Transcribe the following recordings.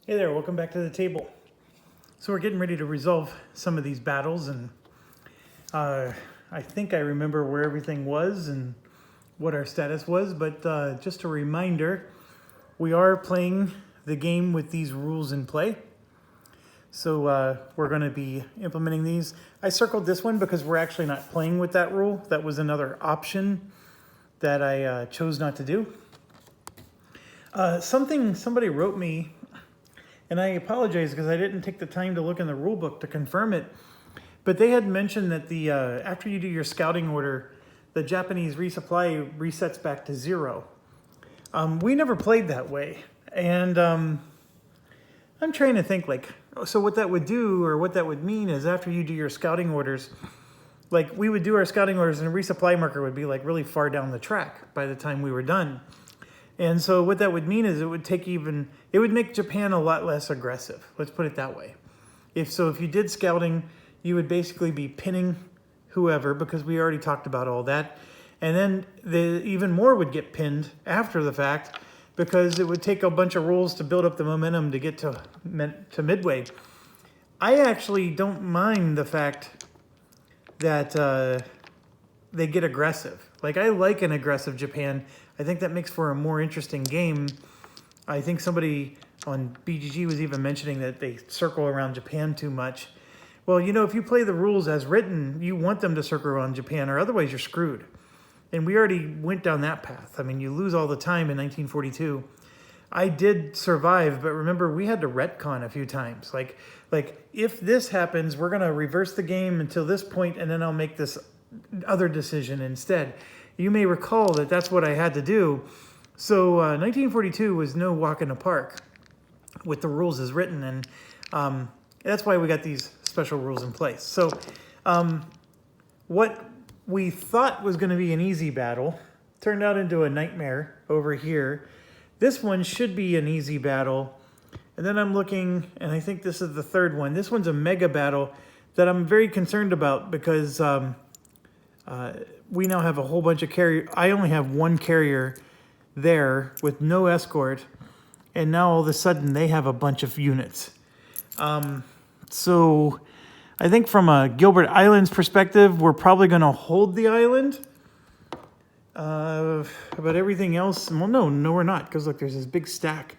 Hey there, welcome back to the table. So we're getting ready to resolve some of these battles, and I think I remember where everything was and what our status was, but just a reminder, we are playing the game with these rules in play. So we're going to be implementing these. I circled this one because we're actually not playing with that rule. That was another option that I chose not to do. Somebody wrote me, and I apologize because I didn't take the time to look in the rule book to confirm it. But they had mentioned that the after you do your scouting order, the Japanese resupply resets back to 0. We never played that way. And I'm trying to think, like, so what that would do or what that would mean is after you do your scouting orders, like we would do our scouting orders and a resupply marker would be like really far down the track by the time we were done. And so what that would mean is it would make Japan a lot less aggressive. Let's put it that way. If you did scouting, you would basically be pinning whoever, because we already talked about all that. And then even more would get pinned after the fact, because it would take a bunch of rolls to build up the momentum to get to midway. I actually don't mind the fact that they get aggressive. Like, I like an aggressive Japan. I think that makes for a more interesting game. I think somebody on BGG was even mentioning that they circle around Japan too much. Well, you know, if you play the rules as written, you want them to circle around Japan, or otherwise you're screwed. And we already went down that path. I mean, you lose all the time in 1942. I did survive, but remember, we had to retcon a few times. Like if this happens, we're going to reverse the game until this point, and then I'll make this other decision instead. You may recall that that's what I had to do. So 1942 was no walk in the park with the rules as written, and that's why we got these special rules in place. So what we thought was going to be an easy battle turned out into a nightmare over here. This one should be an easy battle. And then I'm looking, and I think this is the third one. This one's a mega battle that I'm very concerned about, because we now have a whole bunch of carrier. I only have one carrier there with no escort, and now all of a sudden they have a bunch of units. So I think from a Gilbert Islands perspective, we're probably going to hold the island. But everything else, well, no, we're not, because look, there's this big stack.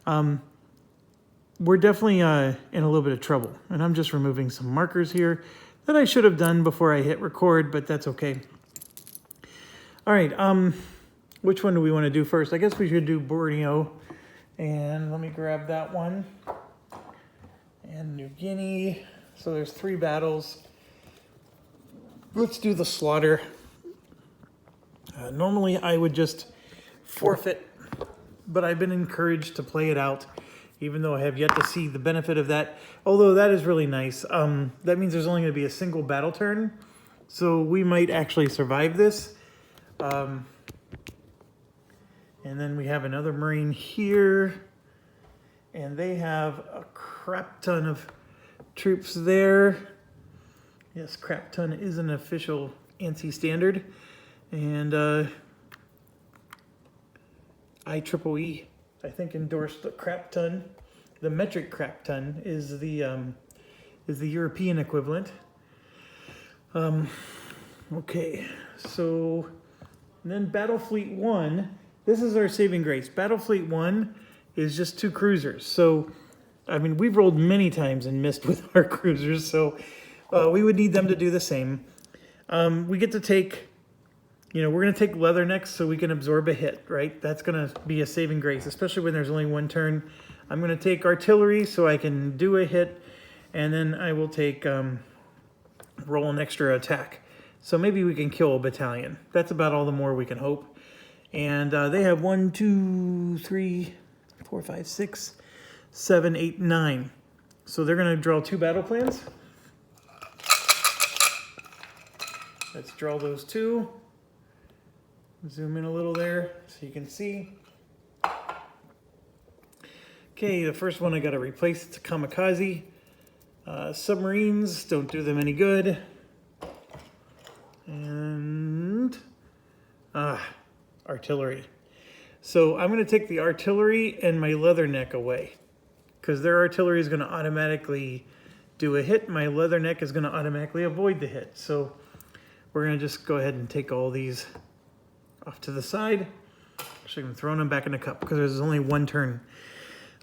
We're definitely in a little bit of trouble, and I'm just removing some markers here that I should have done before I hit record, but that's okay. All right, which one do we want to do first? I guess we should do Borneo, and let me grab that one. And New Guinea. So there's 3 battles. Let's do the slaughter. Normally I would just forfeit, but I've been encouraged to play it out, even though I have yet to see the benefit of that. Although that is really nice. That means there's only going to be a single battle turn, so we might actually survive this. And then we have another Marine here, and they have a crap ton of troops there. Yes, crap ton is an official ANSI standard. And IEEE, I think, endorsed the crap ton. The metric crap ton is the European equivalent. Okay, so then Battle Fleet 1. This is our saving grace. Battle Fleet 1 is just 2 cruisers. So, I mean, we've rolled many times and missed with our cruisers, so we would need them to do the same. We get to take, we're going to take leathernecks so we can absorb a hit, right? That's going to be a saving grace, especially when there's only one turn. I'm going to take artillery so I can do a hit, and then I will take roll an extra attack. So maybe we can kill a battalion. That's about all the more we can hope. And they have 1, 2, 3, 4, 5, 6, 7, 8, 9. So they're going to draw 2 battle plans. Let's draw those 2. Zoom in a little there so you can see. Okay, the first one I got to replace. It's a kamikaze. Submarines, don't do them any good. And artillery. So I'm going to take the artillery and my leatherneck away, because their artillery is going to automatically do a hit. My Leatherneck is going to automatically avoid the hit. So we're going to just go ahead and take all these off to the side. Actually, I'm throwing them back in the cup because there's only one turn.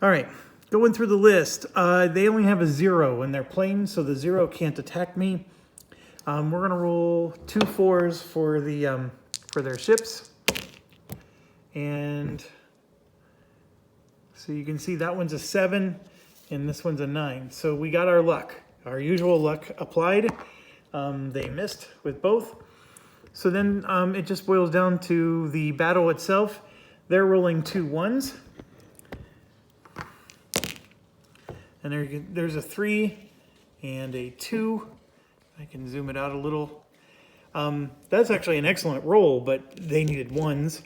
All right, going through the list. They only have a 0 in their plane, so the 0 can't attack me. We're going to roll 2 4s for the for their ships. And so you can see that one's a 7 and this one's a 9. So we got our luck, our usual luck applied. They missed with both. So then it just boils down to the battle itself. They're rolling 2 1s. And there's a 3 and a 2. I can zoom it out a little. That's actually an excellent roll, but they needed 1s.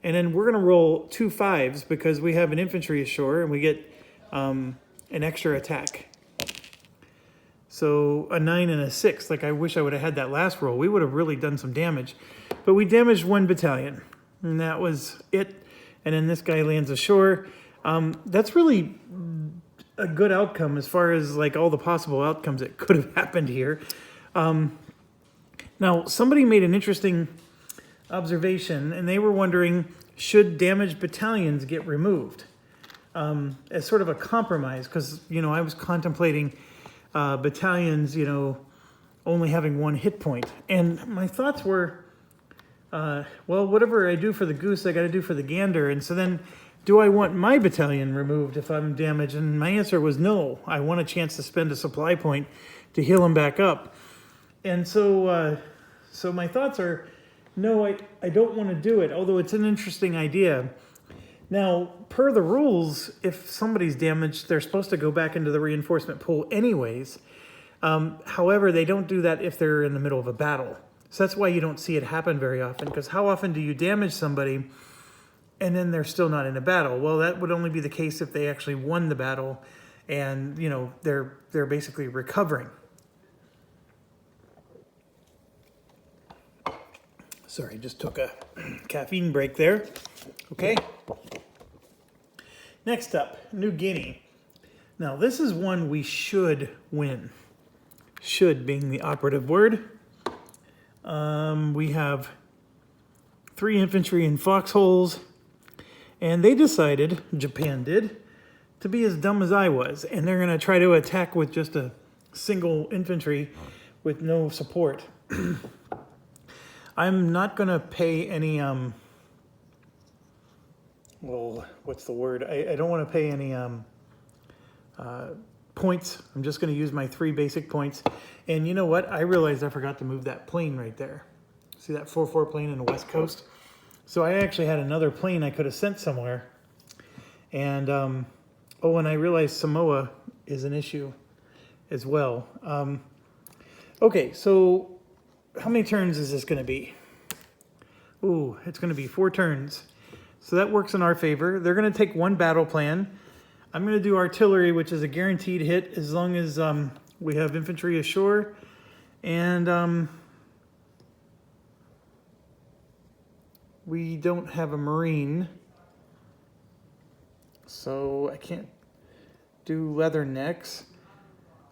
And then we're going to roll 2 5s because we have an infantry ashore and we get an extra attack. So a 9 and a 6. Like, I wish I would have had that last roll. We would have really done some damage. But we damaged 1 battalion. And that was it. And then this guy lands ashore. That's really a good outcome as far as like all the possible outcomes that could have happened here. Now, somebody made an interesting observation, and they were wondering, should damaged battalions get removed? As sort of a compromise, because, you know, I was contemplating battalions, you know, only having 1 hit point. And my thoughts were, well, whatever I do for the goose, I got to do for the gander. And so then, do I want my battalion removed if I'm damaged? And my answer was no. I want a chance to spend a supply point to heal them back up. And so, so my thoughts are, no, I don't want to do it, although it's an interesting idea. Now, per the rules, if somebody's damaged, they're supposed to go back into the reinforcement pool anyways. However, they don't do that if they're in the middle of a battle. So that's why you don't see it happen very often, because how often do you damage somebody and then they're still not in a battle? Well, that would only be the case if they actually won the battle and, you know, they're basically recovering. Sorry, just took a caffeine break there. Okay. Next up, New Guinea. Now, this is one we should win. Should being the operative word. We have 3 infantry in foxholes, and they decided, Japan did, to be as dumb as I was, and they're going to try to attack with just a single infantry with no support. I'm not going to pay any, well, what's the word? I don't want to pay any points. I'm just going to use my 3 basic points. And you know what? I realized I forgot to move that plane right there. See that 4-4 plane in the West Coast? So I actually had another plane I could have sent somewhere. And, oh, and I realized Samoa is an issue as well. Okay, so how many turns is this going to be? Ooh, it's going to be 4 turns. So that works in our favor. They're going to take 1 battle plan. I'm going to do artillery, which is a guaranteed hit as long as we have infantry ashore. And we don't have a marine. So I can't do leathernecks.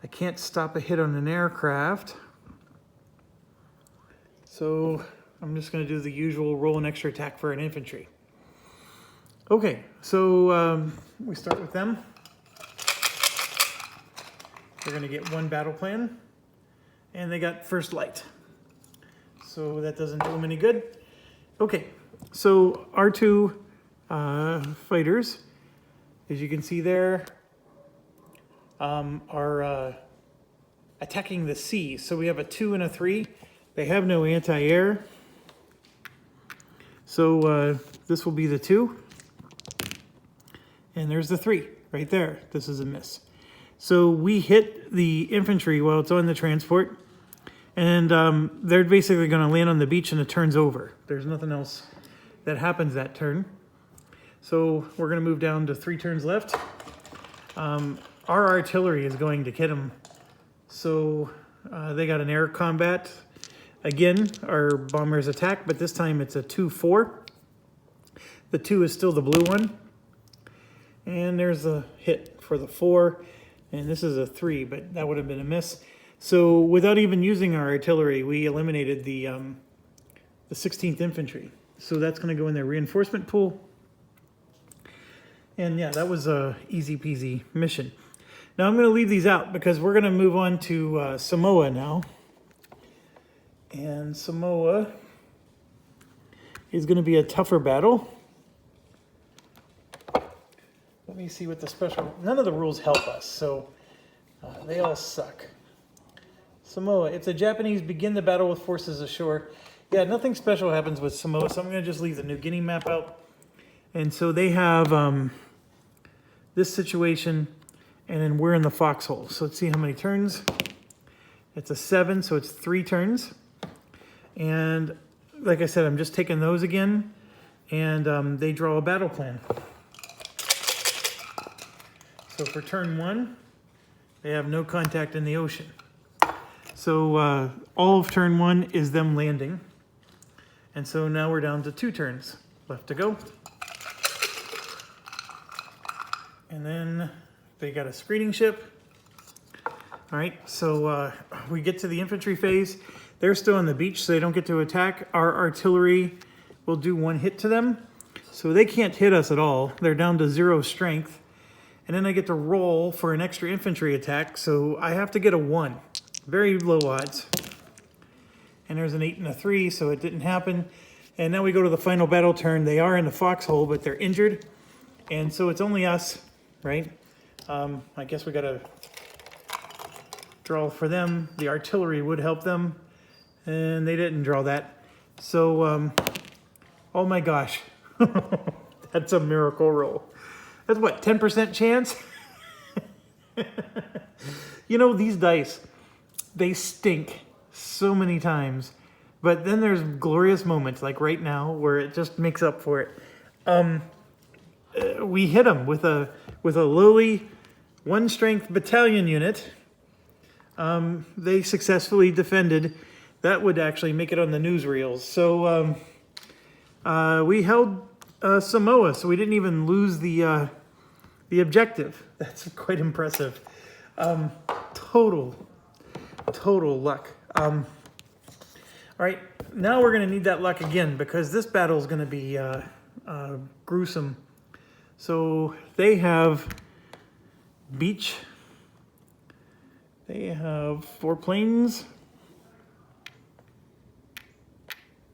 I can't stop a hit on an aircraft. So I'm just going to do the usual roll an extra attack for an infantry. Okay, so we start with them. They're going to get 1 battle plan, and they got first light. So that doesn't do them any good. Okay, so our 2 fighters, as you can see there, are attacking the sea. So we have a 2 and a 3. They have no anti-air. So this will be the 2. And there's the 3 right there. This is a miss. So we hit the infantry while it's on the transport. And they're basically going to land on the beach and the turn's over. There's nothing else that happens that turn. So we're going to move down to 3 turns left. Our artillery is going to hit them. So they got an air combat. Again, our bombers attack, but this time it's a 2-4. The 2 is still the blue one. And there's a hit for the 4. And this is a 3, but that would have been a miss. So without even using our artillery, we eliminated the 16th Infantry. So that's going to go in their reinforcement pool. And yeah, that was a easy peasy mission. Now I'm going to leave these out because we're going to move on to Samoa now. And Samoa is going to be a tougher battle. Let me see what the special... None of the rules help us, so they all suck. Samoa, if the Japanese begin the battle with forces ashore... Yeah, nothing special happens with Samoa, so I'm going to just leave the New Guinea map out. And so they have this situation, and then we're in the foxhole. So let's see how many turns. It's a 7, so it's 3 turns. And like I said, I'm just taking those again, and they draw a battle plan. So for turn 1, they have no contact in the ocean. So all of turn 1 is them landing. And so now we're down to 2 turns left to go. And then they got a screening ship. All right, so we get to the infantry phase. They're still on the beach, so they don't get to attack. Our artillery will do 1 hit to them. So they can't hit us at all. They're down to 0 strength. And then I get to roll for an extra infantry attack, so I have to get a 1. Very low odds. And there's an 8 and a 3, so it didn't happen. And now we go to the final battle turn. They are in the foxhole, but they're injured. And so it's only us, right? I guess we got to draw for them. The artillery would help them. And they didn't draw that. So, oh my gosh. That's a miracle roll. That's what, 10% chance? You know, these dice, they stink so many times. But then there's glorious moments, like right now, where it just makes up for it. We hit them with a lowly 1-strength battalion unit. They successfully defended. That would actually make it on the newsreels. So we held Samoa, so we didn't even lose the objective. That's quite impressive. Total luck. All right, now we're going to need that luck again because this battle is going to be gruesome. So they have beach. They have 4 planes.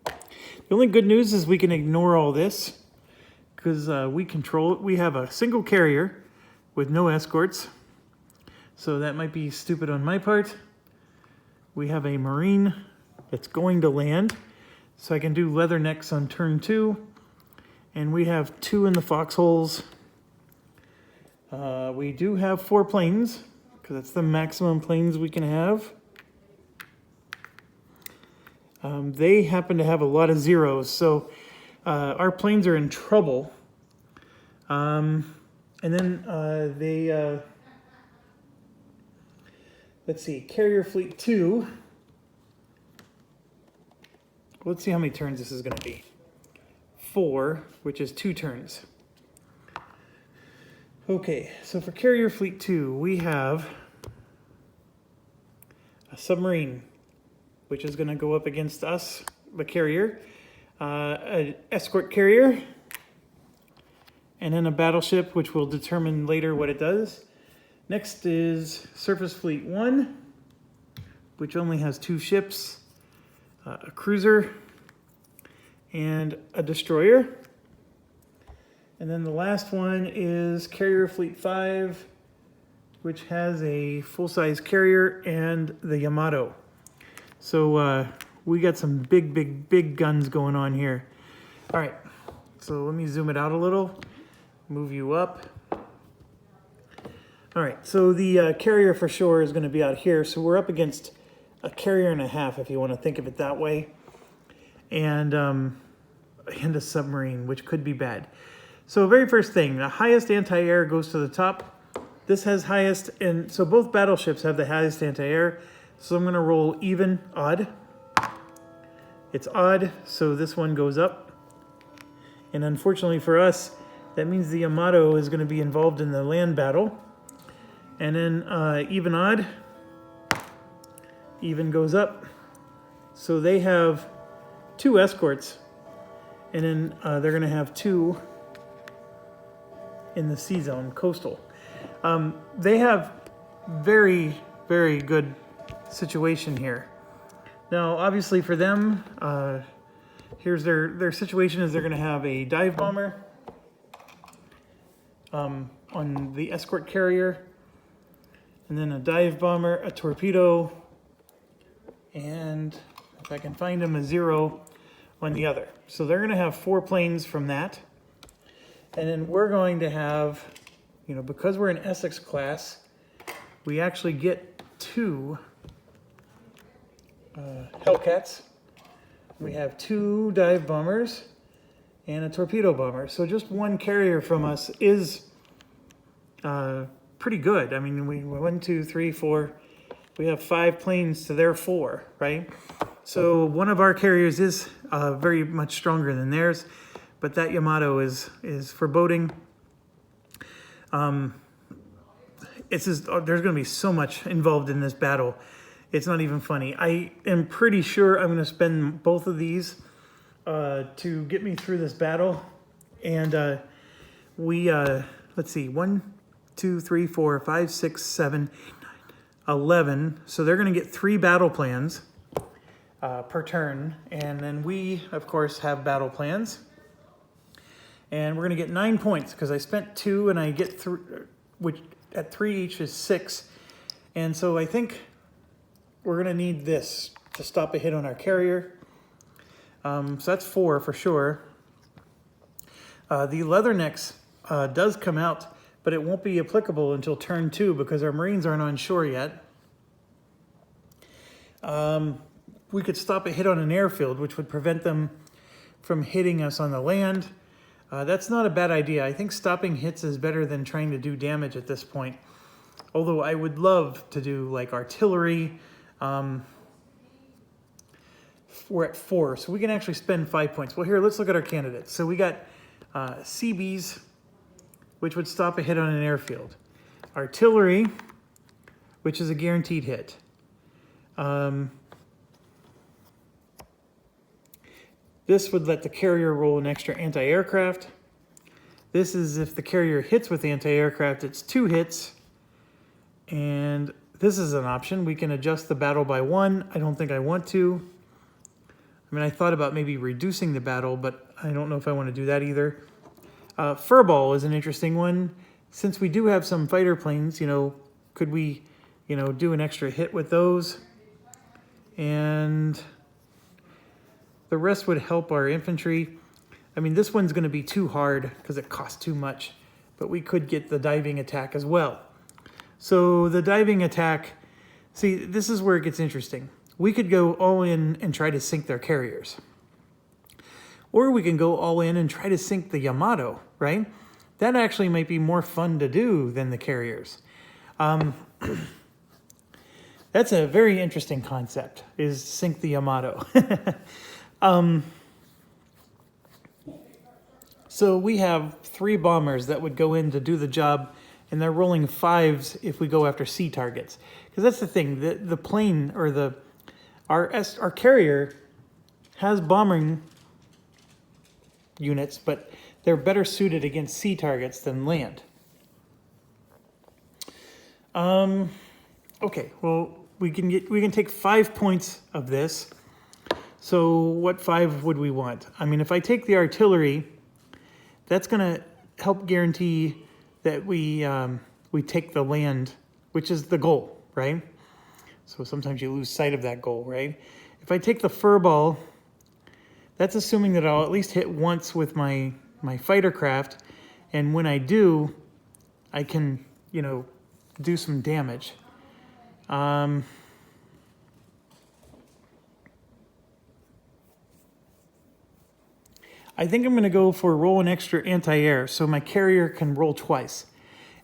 The only good news is we can ignore all this because we control it. We have a single carrier with no escorts. So that might be stupid on my part. We have a Marine that's going to land. So I can do leathernecks on turn 2. And we have 2 in the foxholes. We do have 4 planes because that's the maximum planes we can have. They happen to have a lot of zeros, so our planes are in trouble. And then let's see, Carrier Fleet 2. Let's see how many turns this is going to be. 4, which is 2 turns. Okay, so for Carrier Fleet 2, we have a submarine, which is going to go up against us, the carrier, an escort carrier, and then a battleship, which will determine later what it does. Next is Surface Fleet 1, which only has 2 ships, a cruiser, and a destroyer. And then the last one is Carrier Fleet 5, which has a full-size carrier and the Yamato. So we got some big guns going on here. All right, so let me zoom it out a little, move you up. All right, so the carrier for sure is going to be out here. So we're up against a carrier and a half, if you want to think of it that way, and a submarine, which could be bad. So very first thing, the highest anti-air goes to the top. This has highest, and so both battleships have the highest anti-air. So I'm going to roll even, odd. It's odd, so this one goes up. And unfortunately for us, That means the Yamato is going to be involved in the land battle. And then even odd, even goes up. So they have 2 escorts. And then they're going to have 2 in the sea zone, coastal. They have very, very good situation here. Now, obviously for them, here's their situation is they're going to have a dive bomber on the escort carrier, and then a dive bomber, a torpedo, and if I can find them, a 0 on the other. So they're going to have 4 planes from that. And then we're going to have, you know, because we're in Essex class, we actually get 2 Hellcats. We have 2 dive bombers and a torpedo bomber. So just 1 carrier from us is pretty good. I mean, we 1, 2, 3, 4. We have 5 planes to their 4, right? So one of our carriers is very much stronger than theirs, but that Yamato is foreboding. It's just, there's going to be so much involved in this battle. It's not even funny. I am pretty sure I'm going to spend both of these to get me through this battle. And let's see, 1, 2, 3, 4, 5, 6, 7, 8, 9, 11. So they're going to get 3 battle plans per turn. And then we, of course, have battle plans. And we're going to get 9 points because I spent 2 and I get 3, which at 3 each is 6. And so I think we're going to need this to stop a hit on our carrier. So that's 4 for sure. The Leathernecks does come out, but it won't be applicable until turn 2 because our Marines aren't on shore yet. We could stop a hit on an airfield, which would prevent them from hitting us on the land. That's not a bad idea. I think stopping hits is better than trying to do damage at this point. Although I would love to do like artillery. We're at 4, so we can actually spend 5 points. Well, here, let's look at our candidates. So we got CBs, which would stop a hit on an airfield. Artillery, which is a guaranteed hit. This would let the carrier roll an extra anti-aircraft. This is if the carrier hits with anti-aircraft, it's 2 hits. And this is an option. We can adjust the battle by 1. I don't think I want to. I mean, I thought about maybe reducing the battle, but I don't know if I want to do that either. Furball is an interesting one. Since we do have some fighter planes, you know, could we, you know, do an extra hit with those? And the rest would help our infantry. I mean, this one's going to be too hard because it costs too much, but we could get the diving attack as well. So the diving attack, see, this is where it gets interesting. We could go all in and try to sink their carriers. Or we can go all in and try to sink the Yamato, right? That actually might be more fun to do than the carriers. That's a very interesting concept, is sink the Yamato. So we have 3 bombers that would go in to do the job, and they're rolling 5s if we go after sea targets. Because that's the thing, the plane or our carrier has bombing units, but they're better suited against sea targets than land. Okay, well, we can take 5 points of this. So what 5 would we want? I mean, if I take the artillery, that's going to help guarantee that we take the land, which is the goal, right? So sometimes you lose sight of that goal, right? If I take the furball, that's assuming that I'll at least hit once with my fighter craft, and when I do, I can, you know, do some damage. I think I'm going to go for roll an extra anti-air so my carrier can roll twice.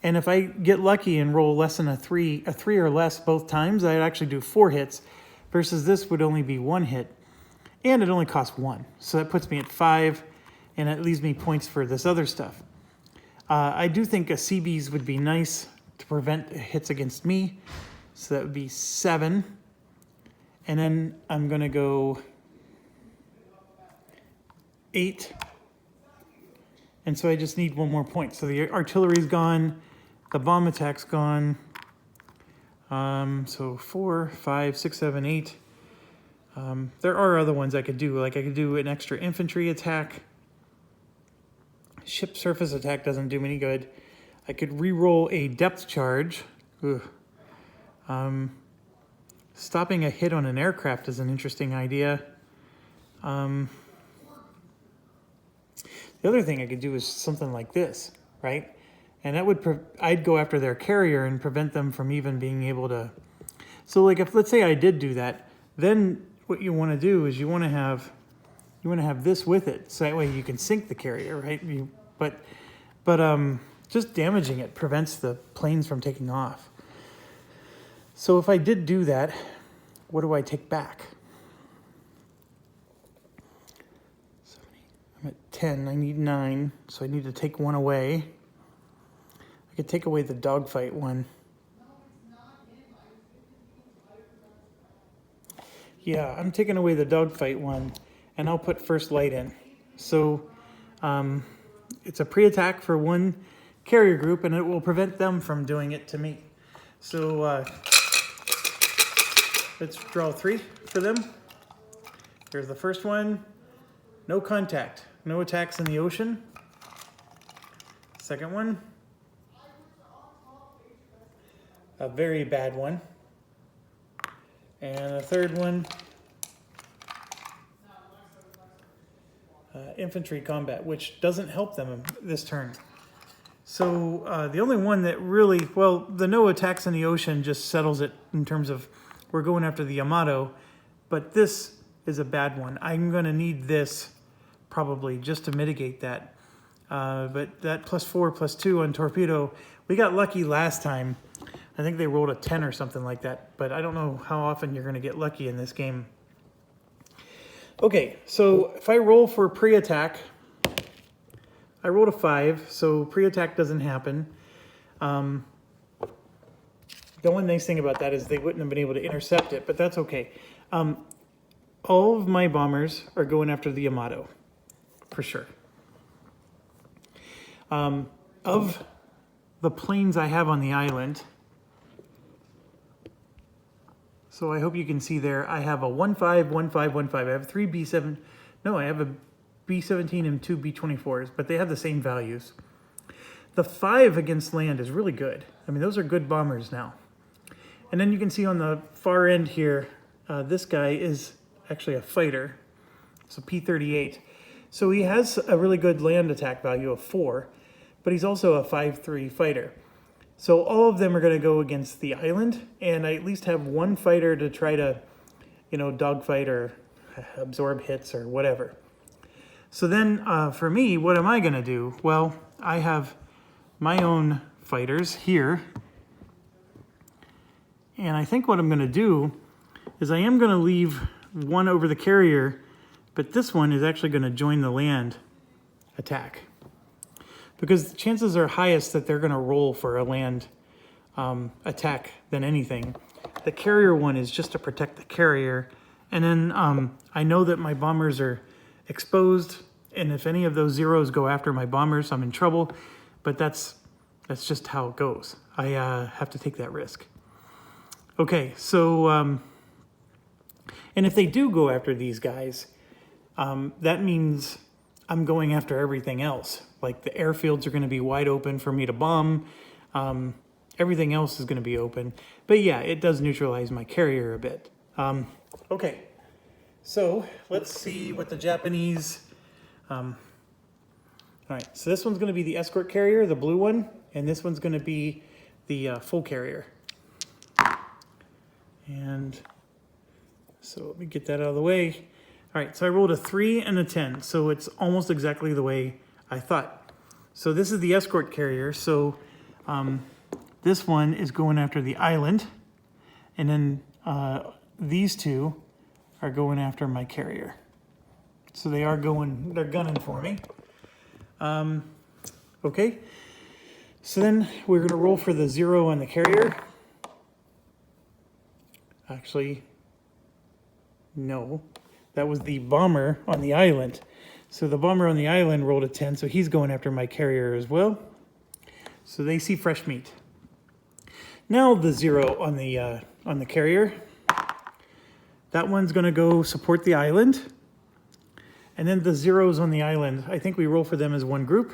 And if I get lucky and roll less than a 3 or less both times, I'd actually do 4 hits versus this would only be 1 hit. And it only costs 1. So that puts me at 5 and it leaves me points for this other stuff. I do think a CBs would be nice to prevent hits against me. So that would be 7. And then I'm going to go 8. And so I just need 1 more point. So the artillery's gone, the bomb attack's gone. So 4, 5, 6, 7, 8. There are other ones I could do. Like I could do an extra infantry attack. Ship surface attack doesn't do me any good. I could re-roll a depth charge. Stopping a hit on an aircraft is an interesting idea. The other thing I could do is something like this, right? And that would, I'd go after their carrier and prevent them from even being able to. So like if, let's say I did do that, then what you want to do is you want to have this with it. So that way you can sink the carrier, right? But just damaging it prevents the planes from taking off. So if I did do that, what do I take back? I'm at 10, I need 9, so I need to take 1 away. I could take away the dogfight one. Yeah, I'm taking away the dogfight one, and I'll put first light in. So it's a pre-attack for 1 carrier group, and it will prevent them from doing it to me. So let's draw 3 for them. Here's the first one. No contact. No attacks in the ocean. Second one. A very bad one. And the third one. Infantry combat, which doesn't help them this turn. So the only one that really, well, the no attacks in the ocean just settles it in terms of we're going after the Yamato, but this is a bad one. I'm going to need this probably just to mitigate that. But that +4, +2 on torpedo, we got lucky last time. I think they rolled a 10 or something like that, but I don't know how often you're going to get lucky in this game. Okay, so if I roll for pre-attack, I rolled a 5, so pre-attack doesn't happen. The one nice thing about that is they wouldn't have been able to intercept it, but that's okay. All of my bombers are going after the Yamato, for sure. Of the planes I have on the island, so I hope you can see there, I have a 1-5, 1-5, 1-5. I have 3 B7. No, I have a B17 and 2 B24s, but they have the same values. The 5 against land is really good. I mean, those are good bombers now. And then you can see on the far end here, this guy is actually a fighter. It's a P38. So he has a really good land attack value of 4, but he's also a 5-3 fighter. So all of them are going to go against the island, and I at least have 1 fighter to try to, dogfight or absorb hits or whatever. So then for me, what am I going to do? Well, I have my own fighters here, and I think what I'm going to do is I am going to leave 1 over the carrier, but this one is actually going to join the land attack. Because the chances are highest that they're going to roll for a land attack than anything. The carrier one is just to protect the carrier. And then I know that my bombers are exposed, and if any of those zeros go after my bombers, I'm in trouble. But that's just how it goes. I have to take that risk. Okay, so, and if they do go after these guys, that means I'm going after everything else. Like the airfields are going to be wide open for me to bomb. Everything else is going to be open. But yeah, it does neutralize my carrier a bit. Okay, so let's see what the Japanese... all right, so this one's going to be the escort carrier, the blue one, and this one's going to be the full carrier. And so let me get that out of the way. All right, so I rolled a 3 and a 10, so it's almost exactly the way I thought. So this is the escort carrier, so this one is going after the island, and then these 2 are going after my carrier. So they're gunning for me. Okay, So then we're going to roll for the 0 on the carrier. Actually, no. That was the bomber on the island. So the bomber on the island rolled a 10, so he's going after my carrier as well. So they see fresh meat. Now the 0 on the carrier. That one's going to go support the island. And then the 0s on the island, I think we roll for them as one group.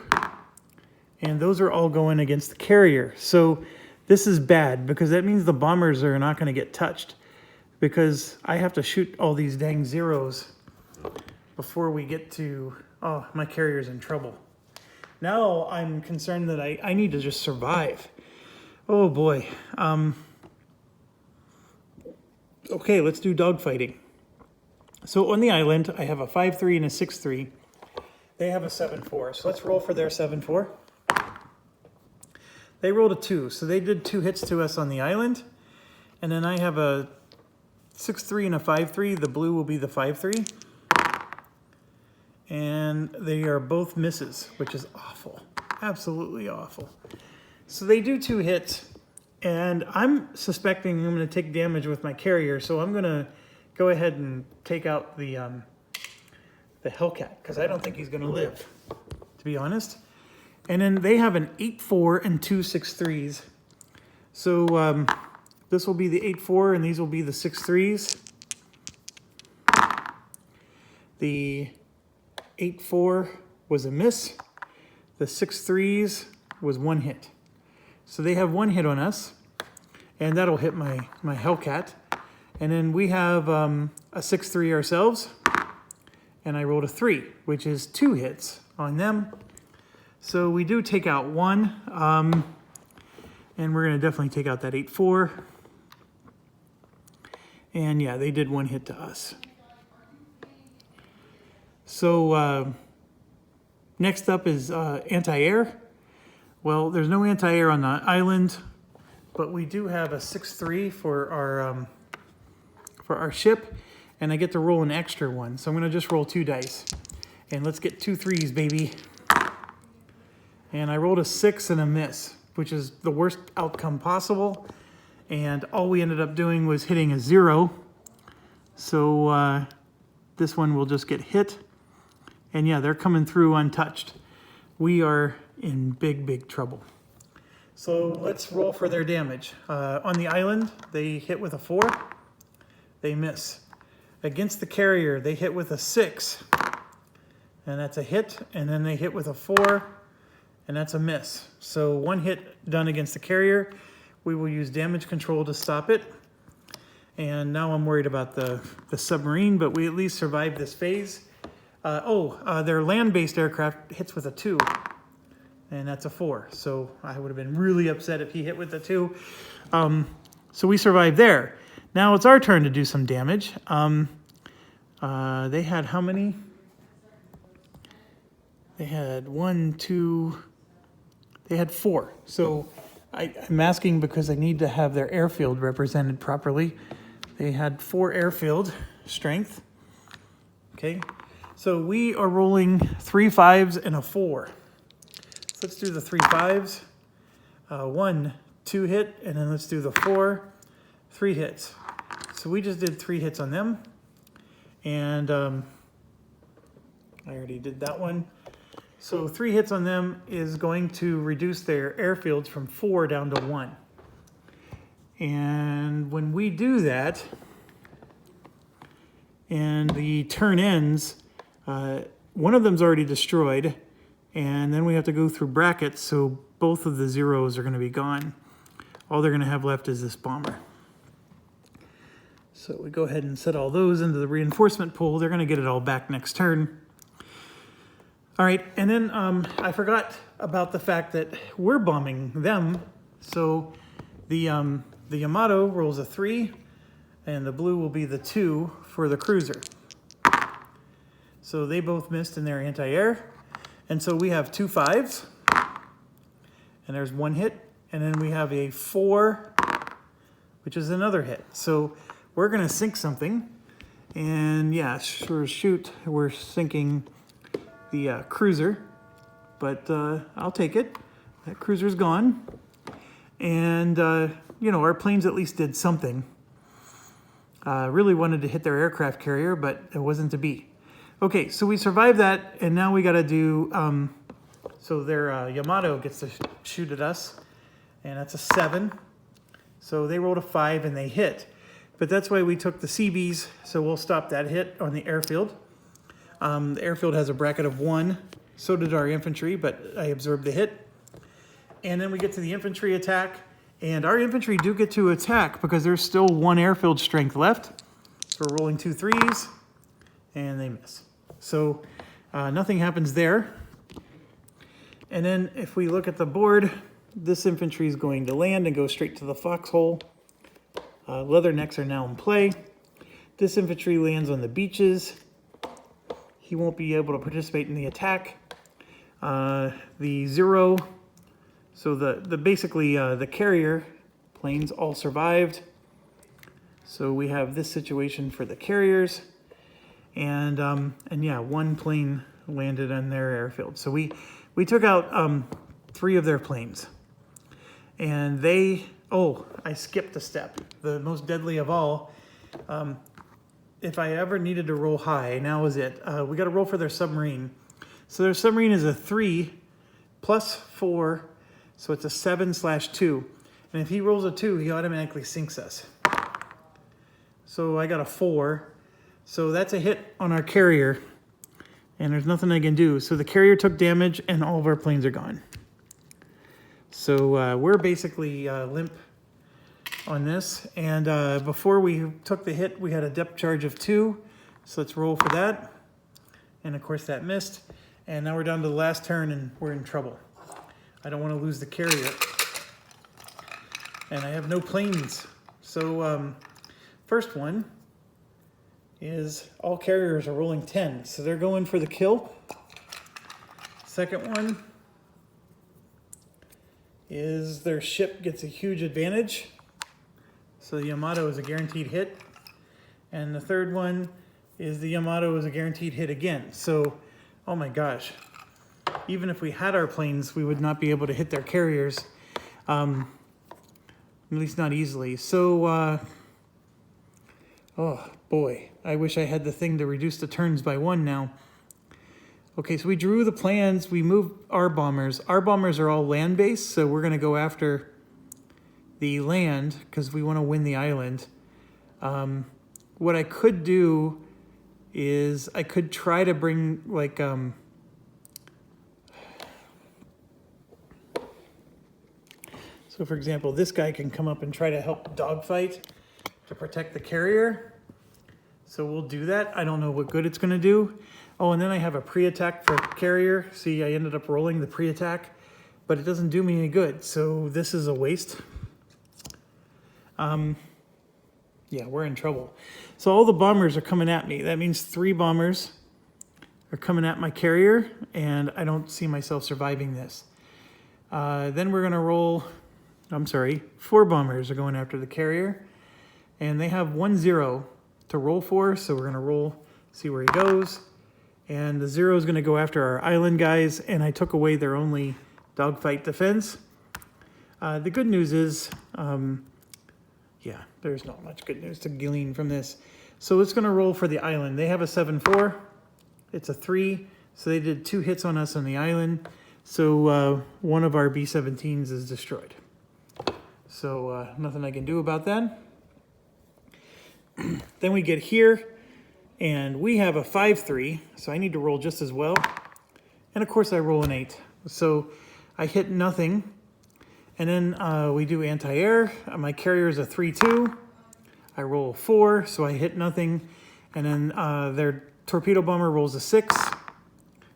And those are all going against the carrier. So this is bad because that means the bombers are not going to get touched, because I have to shoot all these dang 0s before we get to, oh, my carrier's in trouble. Now I'm concerned that I need to just survive. Oh boy. Okay, let's do dogfighting. So on the island, I have a 5-3 and a 6-3. They have a 7-4. So let's roll for their 7-4. They rolled a 2, so they did 2 hits to us on the island. And then I have a 6-3 and a 5-3. The blue will be the 5-3. And they are both misses, which is awful. Absolutely awful. So they do 2 hits, and I'm suspecting I'm going to take damage with my carrier, so I'm going to go ahead and take out the Hellcat, because I don't think he's going to live, to be honest. And then they have an 8-4 and 2 6-3s. So this will be the 8-4, and these will be the 6-3s. The 8-4 was a miss. The 6-3s was 1 hit. So they have 1 hit on us, and that'll hit my Hellcat. And then we have a 6-3 ourselves, and I rolled a 3, which is 2 hits on them. So we do take out 1, and we're going to definitely take out that 8-4. And yeah, they did 1 hit to us. So next up is anti-air. Well, there's no anti-air on the island, but we do have a 6-3 for our ship, and I get to roll an extra one. So I'm going to just roll 2 dice, and let's get 2 3s, baby. And I rolled a 6 and a miss, which is the worst outcome possible. And all we ended up doing was hitting a 0. So this one will just get hit. And yeah, they're coming through untouched. We are in big, big trouble. So let's roll for their damage. On the island, they hit with a 4. They miss. Against the carrier, they hit with a 6. And that's a hit. And then they hit with a 4. And that's a miss. So 1 hit done against the carrier. We will use damage control to stop it. And now I'm worried about the submarine, but we at least survived this phase. Their land-based aircraft hits with a 2. And that's a 4. So I would have been really upset if he hit with a 2. So we survived there. Now it's our turn to do some damage. They had how many? They had 1, 2... They had 4. So I'm asking because I need to have their airfield represented properly. They had 4 airfield strength. Okay. So we are rolling 3 5s and a 4. So let's do the 3 5s. 1, 2 hit, and then let's do the 4, 3 hits. So we just did 3 hits on them. And I already did that one. So 3 hits on them is going to reduce their airfields from 4 down to 1. And when we do that, and the turn ends, one of them's already destroyed, and then we have to go through brackets, so both of the 0s are going to be gone. All they're going to have left is this bomber. So we go ahead and set all those into the reinforcement pool. They're going to get it all back next turn. All right, and then I forgot about the fact that we're bombing them. So the Yamato rolls a 3, and the blue will be the 2 for the cruiser. So they both missed in their anti-air. And so we have 2 5s, and there's 1 hit. And then we have a 4, which is another hit. So we're going to sink something. And yeah, sure, shoot, we're sinking the cruiser, but I'll take it. That cruiser's gone. And, you know, our planes at least did something. Really wanted to hit their aircraft carrier, but it wasn't to be. Okay, so we survived that, and now we got to do, so their Yamato gets to shoot at us, and that's a 7. So they rolled a 5 and they hit. But that's why we took the CBs, so we'll stop that hit on the airfield. The airfield has a bracket of 1. So did our infantry, but I absorbed the hit. And then we get to the infantry attack, and our infantry do get to attack because there's still 1 airfield strength left. So we're rolling 2 3s, and they miss. So nothing happens there. And then if we look at the board, this infantry is going to land and go straight to the foxhole. Leathernecks are now in play. This infantry lands on the beaches. He won't be able to participate in the attack. The 0, so basically the carrier planes all survived. So we have this situation for the carriers, and yeah, 1 plane landed on their airfield. So we took out 3 of their planes, and they. Oh, I skipped a step. The most deadly of all. If I ever needed to roll high, now is it. We got to roll for their submarine. So their submarine is a 3 plus 4, so it's a 7/2. And if he rolls a 2, he automatically sinks us. So I got a 4. So that's a hit on our carrier, and there's nothing I can do. So the carrier took damage, and all of our planes are gone. So we're basically limp on this. And before we took the hit, we had a depth charge of 2. So let's roll for that. And of course that missed. And now we're down to the last turn, and we're in trouble. I don't want to lose the carrier. And I have no planes. So first one is all carriers are rolling 10. So they're going for the kill. Second one is their ship gets a huge advantage. So the Yamato is a guaranteed hit. And the third one is the Yamato is a guaranteed hit again. So, oh my gosh. Even if we had our planes, we would not be able to hit their carriers. At least not easily. So, oh boy. I wish I had the thing to reduce the turns by 1 now. Okay, so we drew the plans. We moved our bombers. Our bombers are all land-based, so we're going to go after the land because we want to win the island. What I could do is I could try to bring, like, so for example, this guy can come up and try to help dogfight to protect the carrier. So we'll do that. I don't know what good it's going to do. Oh, and then I have a pre-attack for carrier. See, I ended up rolling the pre-attack, but it doesn't do me any good. So this is a waste. Yeah, we're in trouble. So all the bombers are coming at me. That means 3 bombers are coming at my carrier, and I don't see myself surviving this. Then we're going to roll, 4 bombers are going after the carrier, and they have 1-0 to roll for, so we're going to roll, see where he goes. And the 0 is going to go after our island guys, and I took away their only dogfight defense. The good news is, yeah, there's not much good news to glean from this. So it's going to roll for the island. They have a 7-4. It's a 3, so they did 2 hits on us on the island. So one of our B-17s is destroyed. So nothing I can do about that. Then we get here. And we have a 5-3, so I need to roll just as well. And of course I roll an 8. So I hit nothing. And then we do anti-air. My carrier is a 3-2. I roll a 4, so I hit nothing. And then their torpedo bomber rolls a 6.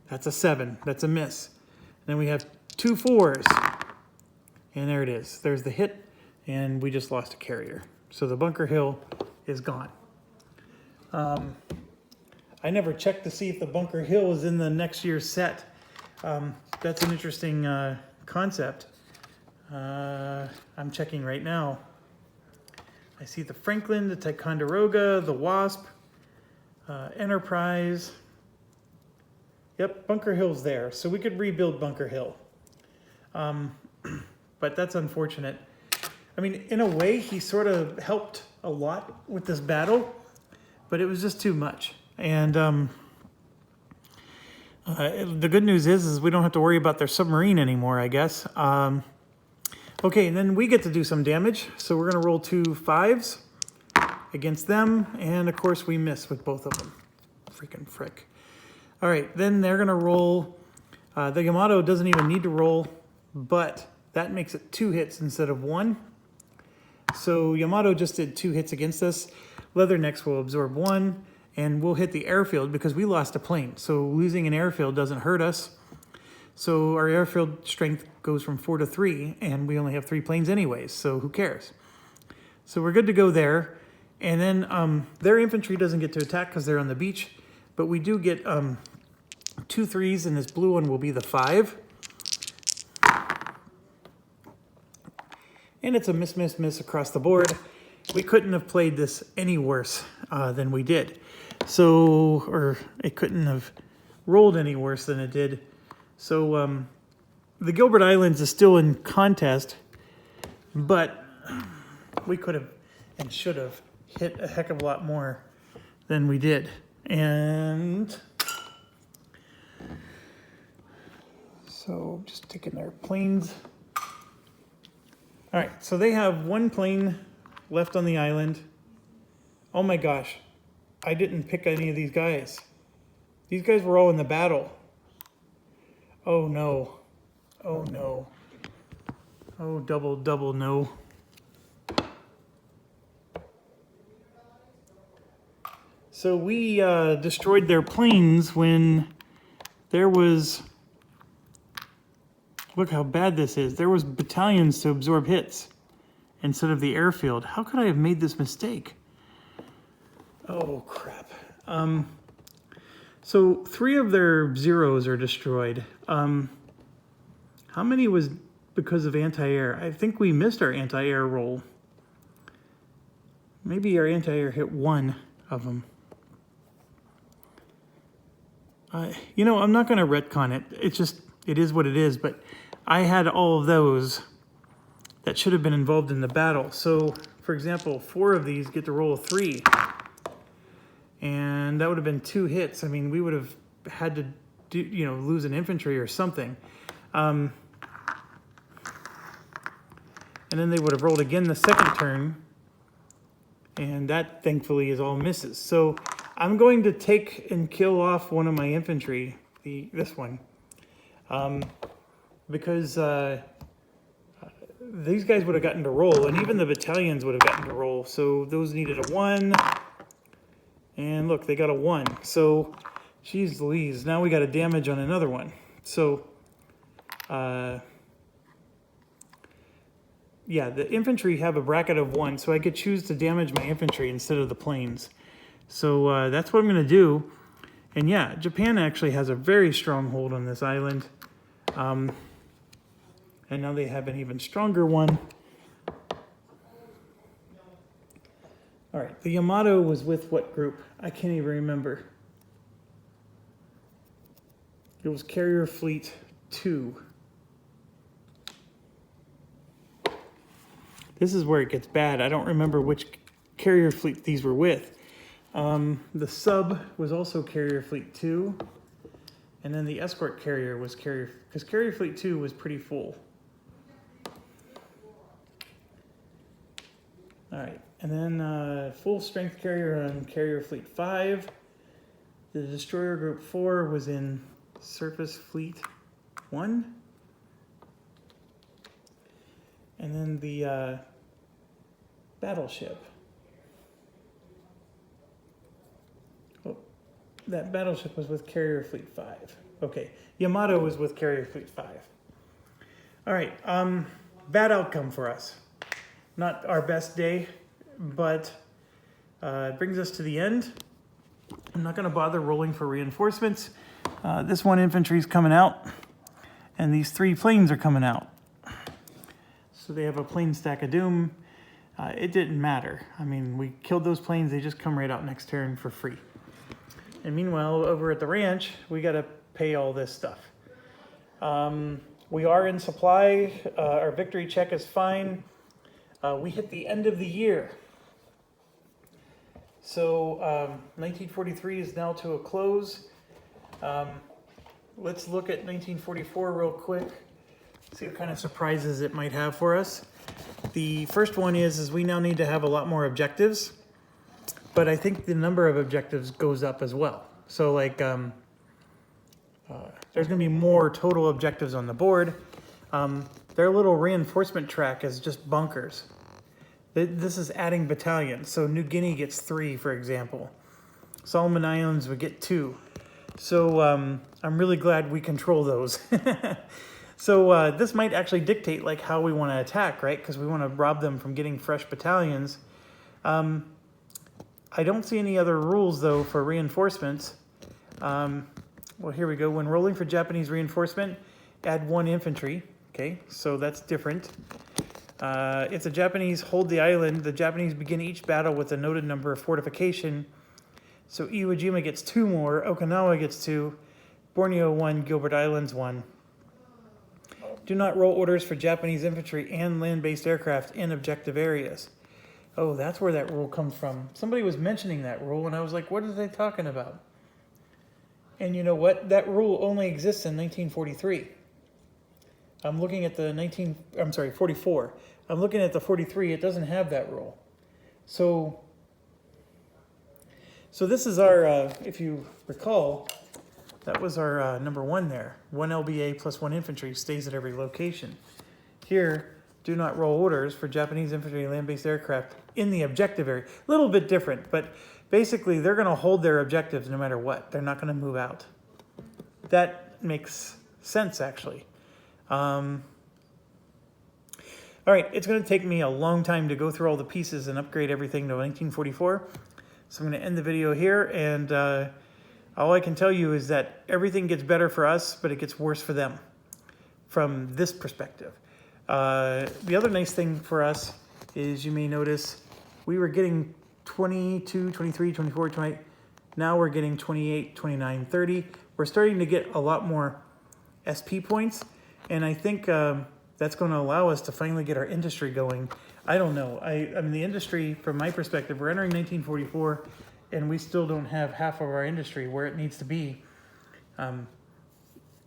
That's a 7. That's a miss. And then we have 2 4s. And there it is. There's the hit. And we just lost a carrier. So the Bunker Hill is gone. I never checked to see if the Bunker Hill is in the next year's set. That's an interesting concept. I'm checking right now. I see the Franklin, the Ticonderoga, the Wasp, Enterprise. Yep, Bunker Hill's there. So we could rebuild Bunker Hill. But that's unfortunate. I mean, in a way, he sort of helped a lot with this battle, but it was just too much. And the good news is we don't have to worry about their submarine anymore, I guess. Okay, and then we get to do some damage. So we're going to roll 2 5s against them. And, of course, we miss with both of them. Freaking frick. All right, then they're going to roll. The Yamato doesn't even need to roll, but that makes it 2 hits instead of 1. So Yamato just did 2 hits against us. Leathernecks will absorb 1, and we'll hit the airfield because we lost a plane. So losing an airfield doesn't hurt us. So our airfield strength goes from 4 to 3, and we only have 3 planes anyways, so who cares? So we're good to go there. And then their infantry doesn't get to attack because they're on the beach, but we do get 2 3s, and this blue one will be the 5. And it's a miss, miss, miss across the board. We couldn't have played this any worse than we did. So, or it couldn't have rolled any worse than it did. So the Gilbert Islands is still in contest, but we could have and should have hit a heck of a lot more than we did. And so just taking their planes. All right, so they have 1 plane left on the island. Oh my gosh, I didn't pick any of these guys. These guys were all in the battle. Oh no. Oh no. Oh, double no. So we destroyed their planes when there was... Look how bad this is. There was battalions to absorb hits instead of the airfield. How could I have made this mistake? Oh, crap. So 3 of their zeros are destroyed. How many was because of anti-air? I think we missed our anti-air roll. Maybe our anti-air hit 1 of them. You know, I'm not going to retcon it. It's just, it is what it is, but I had all of those that should have been involved in the battle. So, for example, 4 of these get to roll a 3. And that would have been 2 hits. I mean, we would have had to do, you know, lose an infantry or something. And then they would have rolled again the second turn. And that, thankfully, is all misses. So I'm going to take and kill off one of my infantry, this one. Because these guys would have gotten to roll, and even the battalions would have gotten to roll. So those needed a 1. And look, they got a 1. So, geez Louise, now we got a damage on another one. So, yeah, the infantry have a bracket of 1, so I could choose to damage my infantry instead of the planes. So that's what I'm going to do. And yeah, Japan actually has a very strong hold on this island. And now they have an even stronger one. All right, the Yamato was with what group? I can't even remember. It was Carrier Fleet 2. This is where it gets bad. I don't remember which Carrier Fleet these were with. The sub was also Carrier Fleet 2. And then the escort carrier was because Carrier Fleet 2 was pretty full. All right, and then full strength carrier on Carrier Fleet 5. The Destroyer Group 4 was in Surface Fleet 1. And then the battleship. Oh, that battleship was with Carrier Fleet 5. Okay, Yamato was with Carrier Fleet 5. All right, bad outcome for us. Not our best day, but it brings us to the end. I'm not going to bother rolling for reinforcements. This one infantry is coming out, and these 3 planes are coming out. So they have a plane stack of doom. It didn't matter. I mean, we killed those planes. They just come right out next turn for free. And meanwhile, over at the ranch, we got to pay all this stuff. We are in supply. Our victory check is fine. We hit the end of the year. So 1943 is now to a close. Let's look at 1944 real quick. See what kind of surprises it might have for us. The first one is we now need to have a lot more objectives, but I think the number of objectives goes up as well. So like there's going to be more total objectives on the board. Their little reinforcement track is just bunkers. This is adding battalions. So New Guinea gets 3, for example. Solomon Islands would get 2. So I'm really glad we control those. So this might actually dictate like how we want to attack, right? Because we want to rob them from getting fresh battalions. I don't see any other rules though for reinforcements. Well, here we go. When rolling for Japanese reinforcement, add 1 infantry. Okay, so that's different. If the Japanese hold the island, the Japanese begin each battle with a noted number of fortification. So Iwo Jima gets 2 more, Okinawa gets 2, Borneo 1, Gilbert Islands 1. Do not roll orders for Japanese infantry and land-based aircraft in objective areas. Oh, that's where that rule comes from. Somebody was mentioning that rule, and I was like, what are they talking about? And you know what? That rule only exists in 1943. I'm looking at the 44. I'm looking at the 43. It doesn't have that rule. So this is our, if you recall, that was our number 1 there. 1 LBA plus 1 infantry stays at every location. Here, do not roll orders for Japanese infantry and land-based aircraft in the objective area. A little bit different, but basically they're going to hold their objectives no matter what. They're not going to move out. That makes sense, actually. All right, it's going to take me a long time to go through all the pieces and upgrade everything to 1944. So I'm going to end the video here, and all I can tell you is that everything gets better for us, but it gets worse for them from this perspective. The other nice thing for us is you may notice we were getting 22, 23, 24, 28. Now we're getting 28, 29, 30. We're starting to get a lot more SP points, and I think that's going to allow us to finally get our industry going. I don't know. I mean, the industry, from my perspective, we're entering 1944, and we still don't have half of our industry where it needs to be.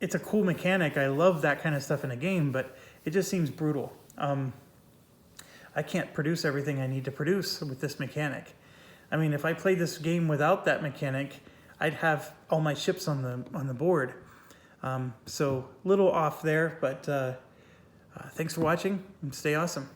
It's a cool mechanic. I love that kind of stuff in a game, but it just seems brutal. I can't produce everything I need to produce with this mechanic. I mean, if I played this game without that mechanic, I'd have all my ships on the board. So little off there, but thanks for watching and stay awesome.